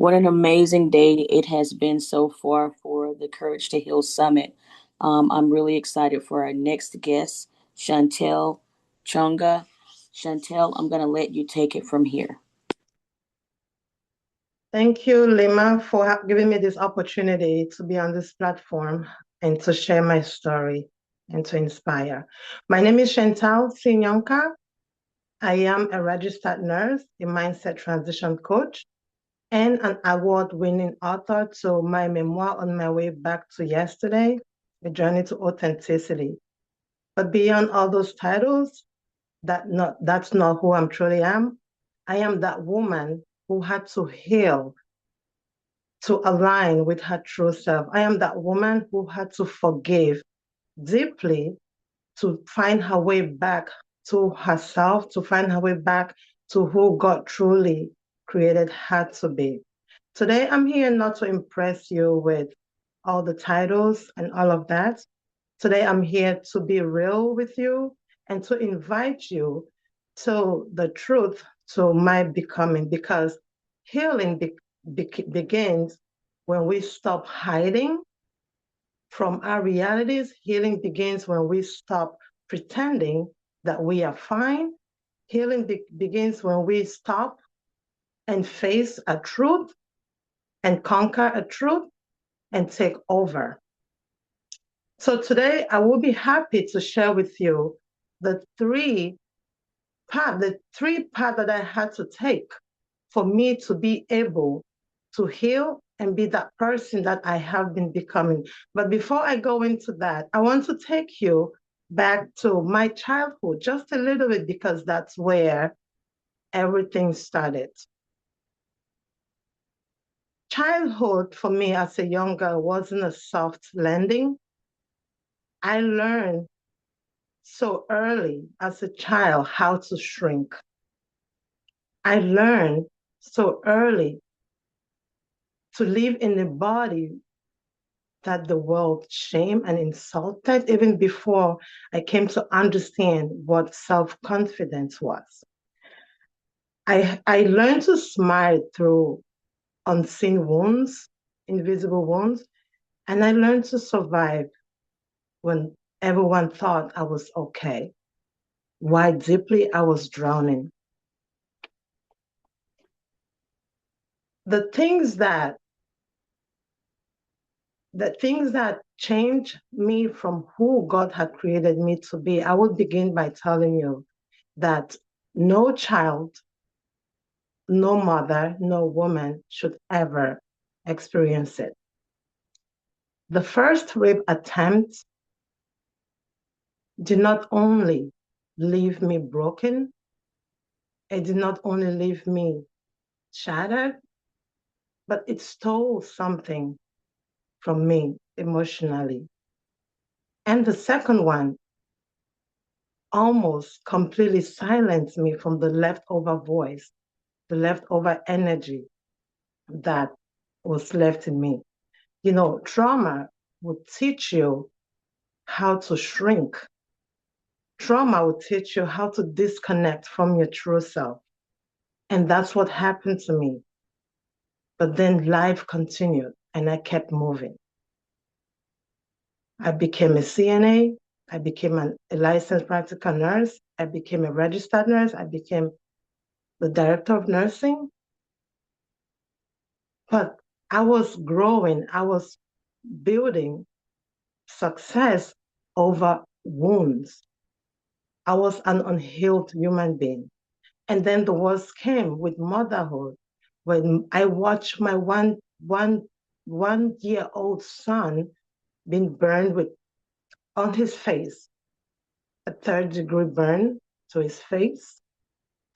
What an amazing day it has been so far for the Courage to Heal Summit. I'm really excited for our next guest, Chantale Chunga. Chantale, I'm going to let you take it from here. Thank you, Lima, for giving me this opportunity to be on this platform and to share my story and to inspire. My name is Chantale Nyonka. I am a registered nurse, a mindset transition coach, and an award-winning author to my memoir, On My Way Back to Yesterday, A Journey to Authenticity. But beyond all those titles, that's not who I truly am. I am that woman who had to heal to align with her true self. I am that woman who had to forgive deeply to find her way back to herself, to find her way back to who God truly created her to be. Today, I'm here not to impress you with all the titles and all of that. Today, I'm here to be real with you and to invite you to the truth, to my becoming, because healing begins when we stop hiding from our realities. Healing begins when we stop pretending that we are fine. Healing begins when we stop and face a truth and conquer a truth and take over. So today I will be happy to share with you the three paths that I had to take for me to be able to heal and be that person that I have been becoming. But before I go into that, I want to take you back to my childhood just a little bit because that's where everything started. Childhood for me as a young girl wasn't a soft landing. I learned so early as a child how to shrink. I learned so early to live in a body that the world shamed and insulted even before I came to understand what self-confidence was. I learned to smile through unseen wounds, invisible wounds, and I learned to survive when everyone thought I was okay, while deeply I was drowning. The things that the things that changed me from who God had created me to be, I would begin by telling you that no child, no mother, no woman should ever experience it. The first rape attempt did not only leave me broken, it did not only leave me shattered, but it stole something from me emotionally. And the second one almost completely silenced me from the leftover voice, the leftover energy that was left in me. You know, trauma would teach you how to shrink. Trauma will teach you how to disconnect from your true self. And that's what happened to me. But then life continued and I kept moving. I became a CNA. I became a licensed practical nurse. I became a registered nurse. I became the director of nursing. But I was growing, I was building success over wounds. I was an unhealed human being. And then the worst came with motherhood when I watched my one year old son being burned with on his face, a third-degree burn to his face,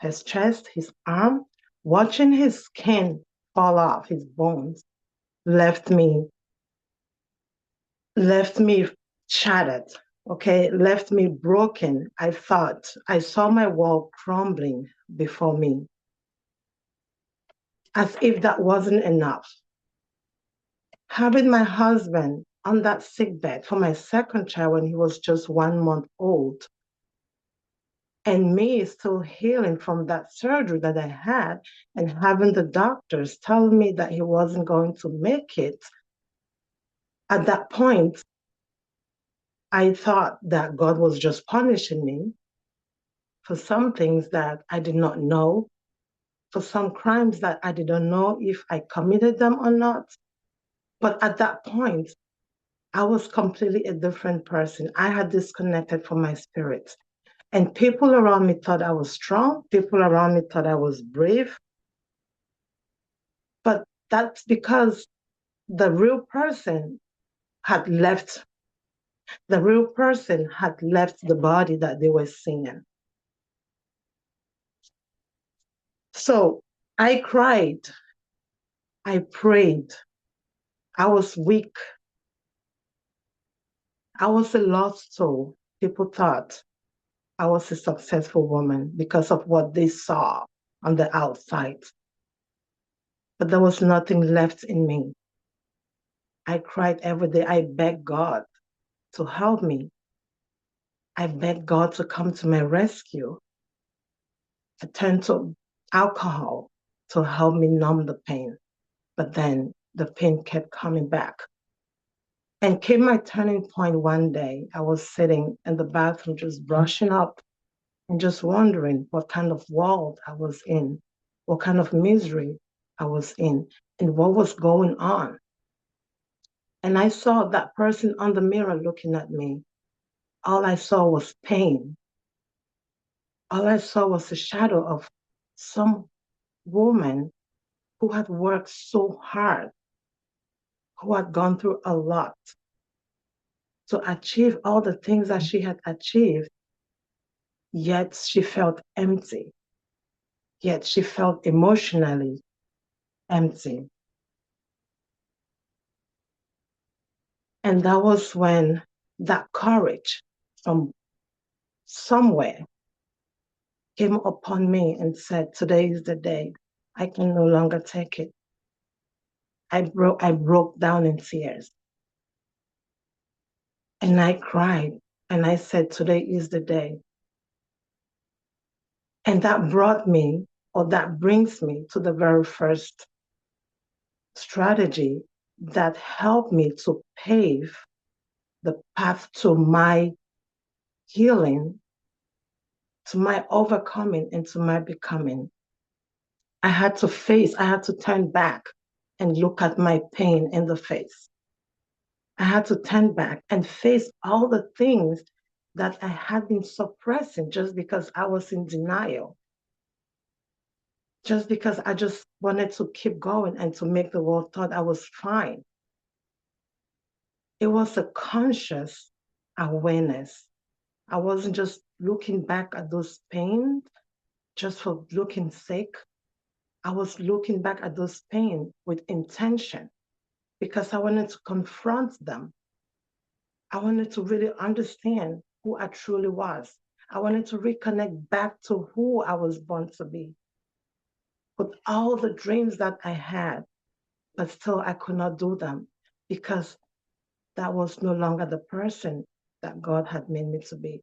his chest, his arm. Watching his skin fall off, his bones left me left me shattered, okay, left me broken. I thought I saw my world crumbling before me. As if that wasn't enough. Having my husband on that sick bed for my second child when he was just 1 month old, And me still healing from that surgery that I had and having the doctors tell me that he wasn't going to make it. At that point, I thought that God was just punishing me for some things that I did not know, for some crimes that I didn't know if I committed them or not. But at that point, I was completely a different person. I had disconnected from my spirit. And people around me thought I was strong. People around me thought I was brave. But that's because the real person had left. The real person had left the body that they were seeing. So I cried. I prayed. I was weak. I was a lost soul. People thought I was a successful woman because of what they saw on the outside. But there was nothing left in me. I cried every day. I begged God to help me. I begged God to come to my rescue. I turned to alcohol to help me numb the pain. But then the pain kept coming back. And came my turning point one day. I was sitting in the bathroom just brushing up and just wondering what kind of world I was in, what kind of misery I was in, and what was going on. And I saw that person on the mirror looking at me. All I saw was pain. All I saw was a shadow of some woman who had worked so hard, who had gone through a lot to achieve all the things that she had achieved, yet she felt empty, yet she felt emotionally empty. And that was when that courage from somewhere came upon me and said, today is the day. I can no longer take it. I broke down in tears and I cried and I said, today is the day. And that brought me, or that brings me to the very first strategy that helped me to pave the path to my healing, to my overcoming, and to my becoming. I had to turn back and look at my pain in the face. I had to turn back and face all the things that I had been suppressing just because I was in denial, just because I just wanted to keep going and to make the world thought I was fine. It was a conscious awareness. I wasn't just looking back at those pains just for looking sake. I was looking back at those pains with intention because I wanted to confront them. I wanted to really understand who I truly was. I wanted to reconnect back to who I was born to be, with all the dreams that I had, but still I could not do them because that was no longer the person that God had made me to be.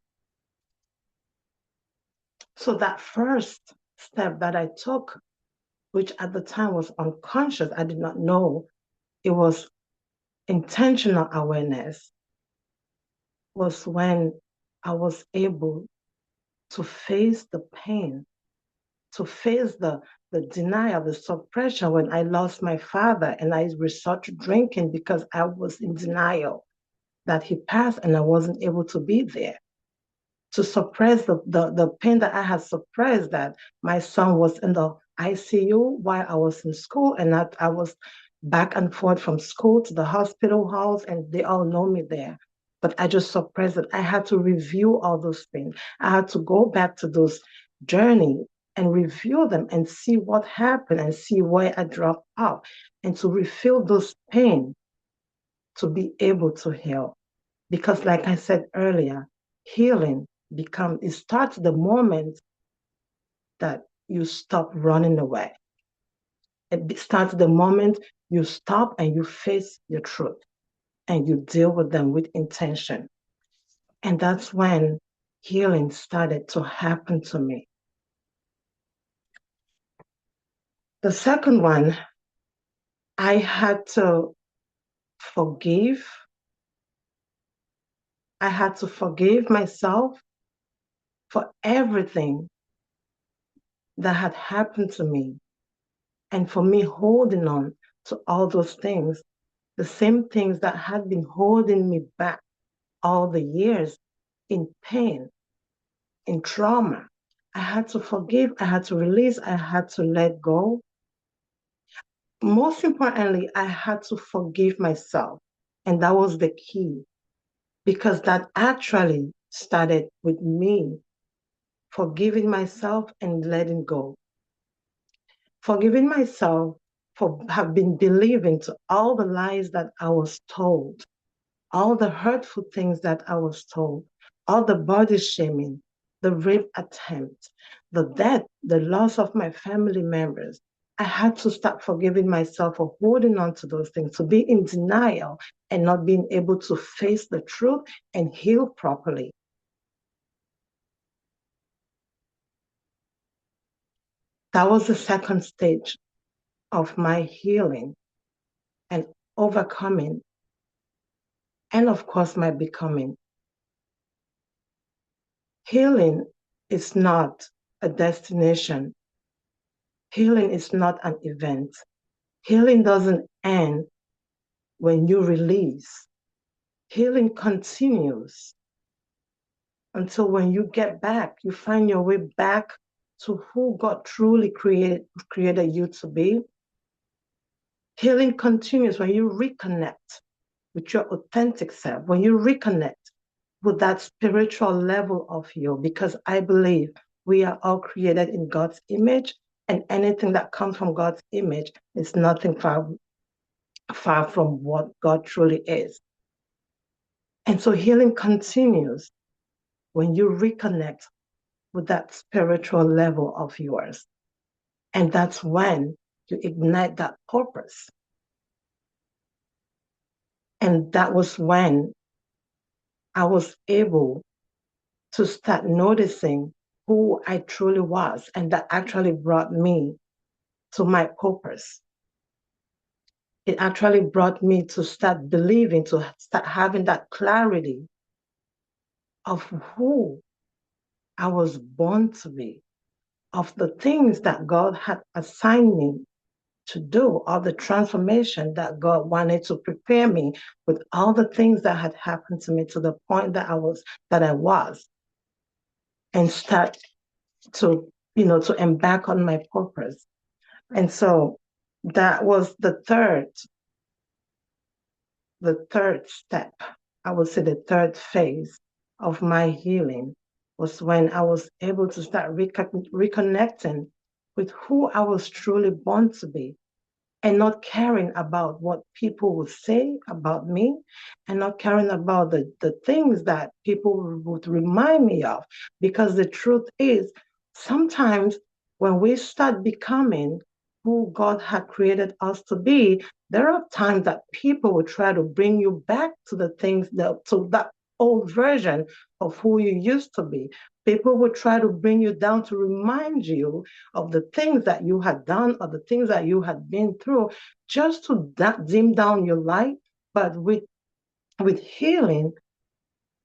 So that first step that I took, which at the time was unconscious, I did not know it was intentional awareness, was when I was able to face the pain, to face the denial, the suppression when I lost my father and I resorted to drinking because I was in denial that he passed and I wasn't able to be there. To suppress the pain that I had suppressed, that my son was in the ICU while I was in school and that I was back and forth from school to the hospital halls and they all know me there. But I just suppressed it. I had to review all those things. I had to go back to those journeys and review them and see what happened and see where I dropped out and to refill those pain to be able to heal. Because like I said earlier, healing it starts the moment that you stop running away. It starts the moment you stop and you face your truth and you deal with them with intention. And that's when healing started to happen to me. The second one, I had to forgive. I had to forgive myself for everything that had happened to me and for me holding on to all those things, the same things that had been holding me back all the years in pain, in trauma. I had to forgive, I had to release, I had to let go. Most importantly, I had to forgive myself. And that was the key because that actually started with me forgiving myself and letting go. Forgiving myself for have been believing to all the lies that I was told, all the hurtful things that I was told, all the body shaming, the rape attempt, the death, the loss of my family members. I had to start forgiving myself for holding on to those things, to be in denial and not being able to face the truth and heal properly. That was the second stage of my healing and overcoming, and of course, my becoming. Healing is not a destination. Healing is not an event. Healing doesn't end when you release. Healing continues until when you get back, you find your way back to who God truly created you to be. Healing continues when you reconnect with your authentic self, when you reconnect with that spiritual level of you, because I believe we are all created in God's image, and anything that comes from God's image is nothing far from what God truly is. And so healing continues when you reconnect with that spiritual level of yours. And that's when you ignite that purpose. And that was when I was able to start noticing who I truly was. And that actually brought me to my purpose. It actually brought me to start believing, to start having that clarity of who I was born to be, of the things that God had assigned me to do, all the transformation that God wanted to prepare me with all the things that had happened to me to the point that I was, and start to, to embark on my purpose. And so that was the third step. I would say the third phase of my healing was when I was able to start reconnecting with who I was truly born to be, and not caring about what people would say about me, and not caring about the things that people would remind me of. Because the truth is, sometimes when we start becoming who God had created us to be, there are times that people will try to bring you back to the things to that old version of who you used to be. People will try to bring you down to remind you of the things that you had done or the things that you had been through, just to dim down your light. But with healing,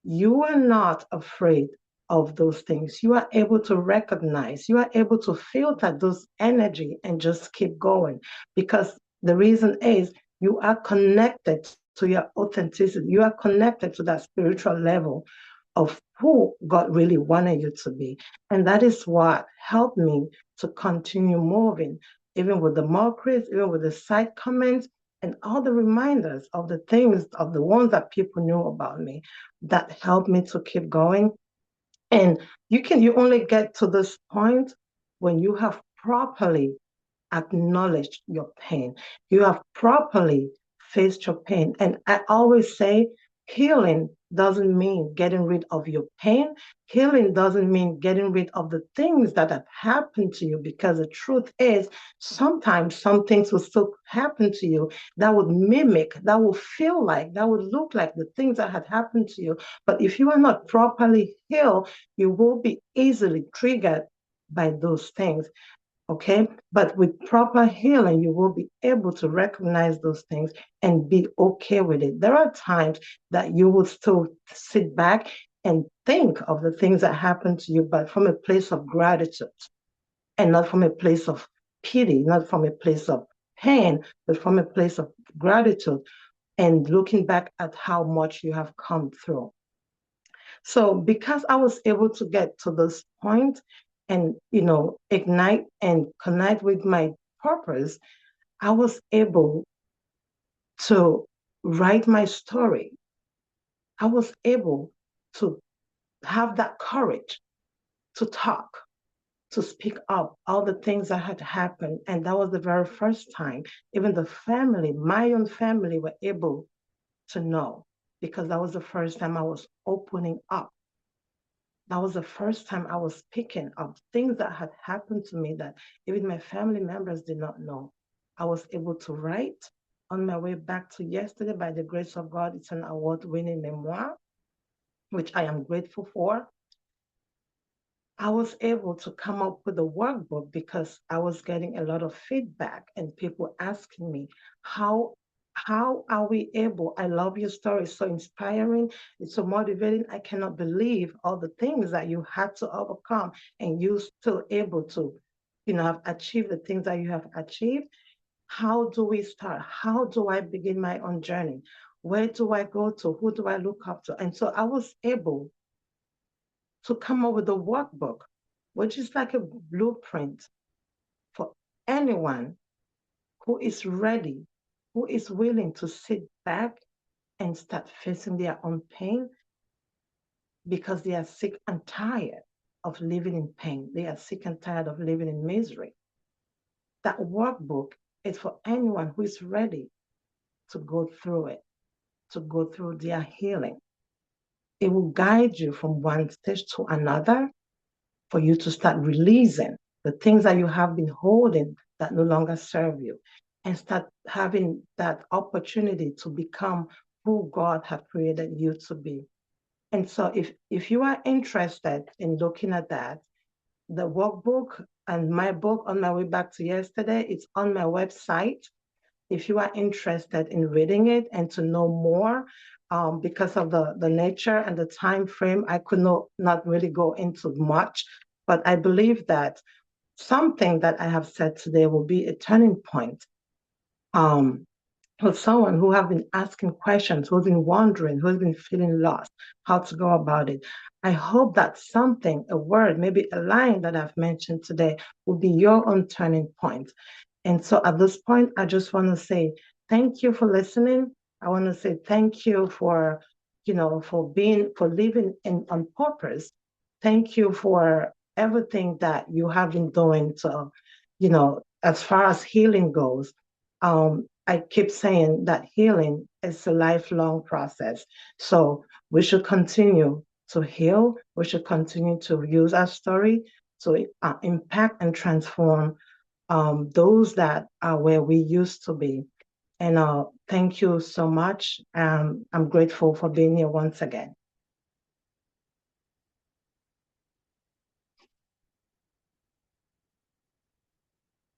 you are not afraid of those things. You are able to recognize, you are able to filter those energy and just keep going. Because the reason is you are connected to your authenticity. You are connected to that spiritual level of who God really wanted you to be. And that is what helped me to continue moving, even with the mockeries, even with the side comments, and all the reminders of the things, of the ones that people knew about me, that helped me to keep going. And you only get to this point when you have properly acknowledged your pain. You have properly faced your pain. And I always say healing doesn't mean getting rid of your pain. Healing doesn't mean getting rid of the things that have happened to you, because the truth is, sometimes some things will still happen to you that would mimic, that will feel like, that would look like the things that had happened to you. But if you are not properly healed, you will be easily triggered by those things. Okay, but with proper healing, you will be able to recognize those things and be okay with it. There are times that you will still sit back and think of the things that happened to you, but from a place of gratitude, and not from a place of pity, not from a place of pain, but from a place of gratitude, and looking back at how much you have come through. So because I was able to get to this point and, ignite and connect with my purpose, I was able to write my story. I was able to have that courage to talk, to speak up all the things that had happened. And that was the very first time even the family, my own family, were able to know, because that was the first time I was opening up. That was the first time I was speaking of things that had happened to me that even my family members did not know. I was able to write on my way back to yesterday. By the grace of God, it's an award-winning memoir, which I am grateful for. I was able to come up with a workbook because I was getting a lot of feedback and people asking me, how how are we able? I love your story. It's so inspiring. It's so motivating. I cannot believe all the things that you had to overcome and you still able to, have achieved the things that you have achieved. How do we start? How do I begin my own journey? Where do I go to? Who do I look up to? And so I was able to come up with a workbook, which is like a blueprint for anyone who is ready, who is willing to sit back and start facing their own pain, because they are sick and tired of living in pain. They are sick and tired of living in misery. That workbook is for anyone who is ready to go through it, to go through their healing. It will guide you from one stage to another, for you to start releasing the things that you have been holding that no longer serve you, and start having that opportunity to become who God has created you to be. And so if you are interested in looking at that, the workbook and my book On My Way Back to Yesterday, it's on my website. If you are interested in reading it and to know more, because of the nature and the time frame, I could not really go into much, but I believe that something that I have said today will be a turning point, um, with someone who have been asking questions, who's been wondering, who's been feeling lost, how to go about it. I hope that something, a word, maybe a line that I've mentioned today will be your own turning point. And so at this point, I just want to say thank you for listening. I want to say thank you for, for living on purpose. Thank you for everything that you have been doing to, as far as healing goes. I keep saying that healing is a lifelong process. So we should continue to heal. We should continue to use our story to impact and transform those that are where we used to be. And thank you so much. I'm grateful for being here once again.